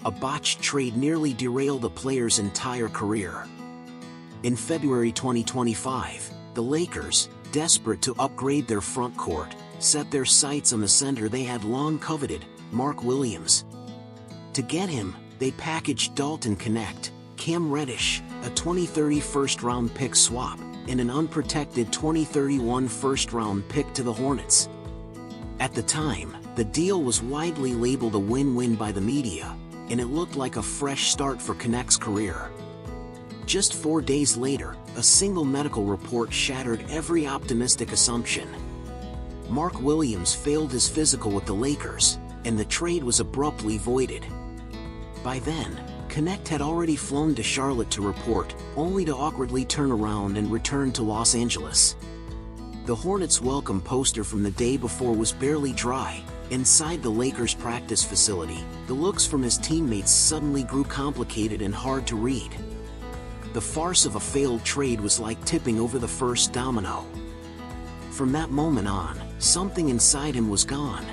a botched trade nearly derailed a player's entire career. In February 2025, the Lakers, desperate to upgrade their front court, set their sights on the center they had long coveted, Mark Williams. To get him, they packaged Dalton Knecht, Cam Reddish, a 2030 first-round pick swap, and an unprotected 2031 first-round pick to the Hornets. At the time, the deal was widely labeled a win-win by the media, and it looked like a fresh start for Knecht's career. Just 4 days later, a single medical report shattered every optimistic assumption. Mark Williams failed his physical with the Lakers, and the trade was abruptly voided. By then, Knecht had already flown to Charlotte to report, only to awkwardly turn around and return to Los Angeles. The Hornets' welcome poster from the day before was barely dry. Inside the Lakers' practice facility, the looks from his teammates suddenly grew complicated and hard to read. The farce of a failed trade was like tipping over the first domino. From that moment on, something inside him was gone.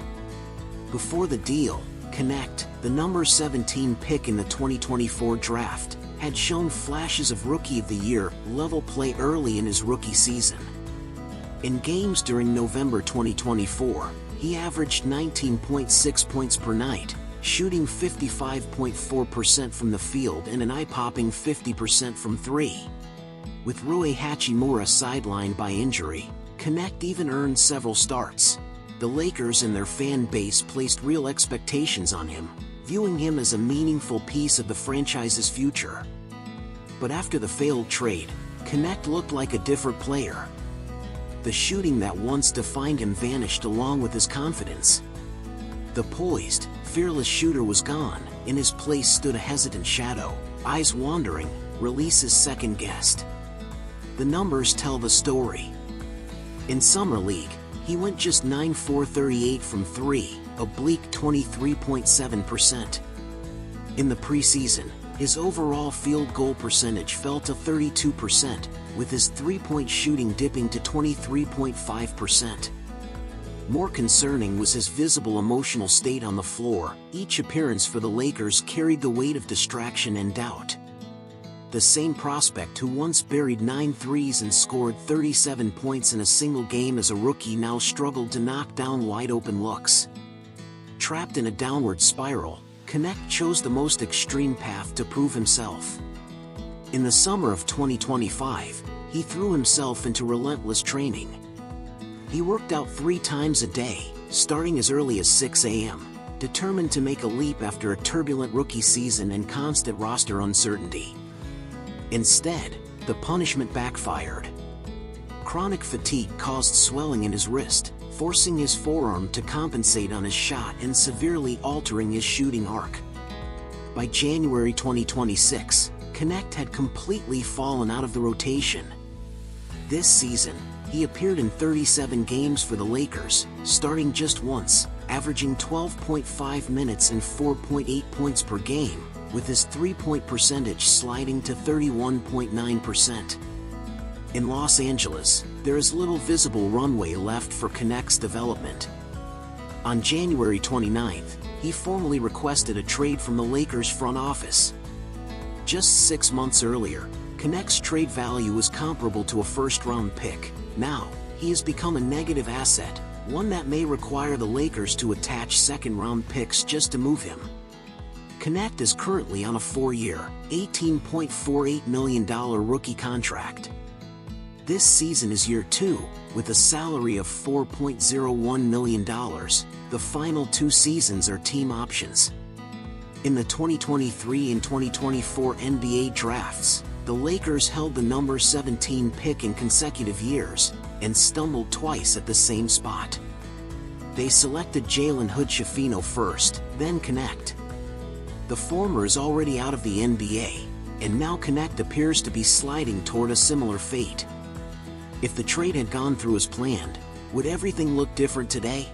Before the deal, Knecht, the number 17 pick in the 2024 draft, had shown flashes of Rookie of the Year level play early in his rookie season. In games during November 2024, he averaged 19.6 points per night, shooting 55.4% from the field and an eye-popping 50% from three. With Rui Hachimura sidelined by injury, Knecht even earned several starts. The Lakers and their fan base placed real expectations on him, viewing him as a meaningful piece of the franchise's future. But after the failed trade, Knecht looked like a different player. The shooting that once defined him vanished along with his confidence. The poised, fearless shooter was gone. In his place stood a hesitant shadow, eyes wandering, releases second-guessed. The numbers tell the story. In Summer League, he went just 9-4-38 from three, a bleak 23.7%. In the preseason, his overall field goal percentage fell to 32%, with his three-point shooting dipping to 23.5%. More concerning was his visible emotional state on the floor. Each appearance for the Lakers carried the weight of distraction and doubt. The same prospect who once buried 9 threes and scored 37 points in a single game as a rookie now struggled to knock down wide-open looks. Trapped in a downward spiral, Knecht chose the most extreme path to prove himself. In the summer of 2025, he threw himself into relentless training. He worked out 3 times a day, starting as early as 6 a.m., determined to make a leap after a turbulent rookie season and constant roster uncertainty. Instead, the punishment backfired. Chronic fatigue caused swelling in his wrist, forcing his forearm to compensate on his shot and severely altering his shooting arc. By January 2026, Knecht had completely fallen out of the rotation. This season, he appeared in 37 games for the Lakers, starting just once, averaging 12.5 minutes and 4.8 points per game, with his three-point percentage sliding to 31.9%. In Los Angeles, there is little visible runway left for Knecht's development. On January 29th, he formally requested a trade from the Lakers front office. Just 6 months earlier, Knecht's trade value was comparable to a first-round pick. Now, he has become a negative asset, one that may require the Lakers to attach second-round picks just to move him. Knecht is currently on a 4-year, $18.48 million rookie contract. This season is year 2, with a salary of $4.01 million. The final 2 seasons are team options. In the 2023 and 2024 NBA drafts, the Lakers held the number 17 pick in consecutive years, and stumbled twice at the same spot. They selected Jalen Hood-Schifino first, then Knecht. The former is already out of the NBA, and now Knecht appears to be sliding toward a similar fate. If the trade had gone through as planned, would everything look different today?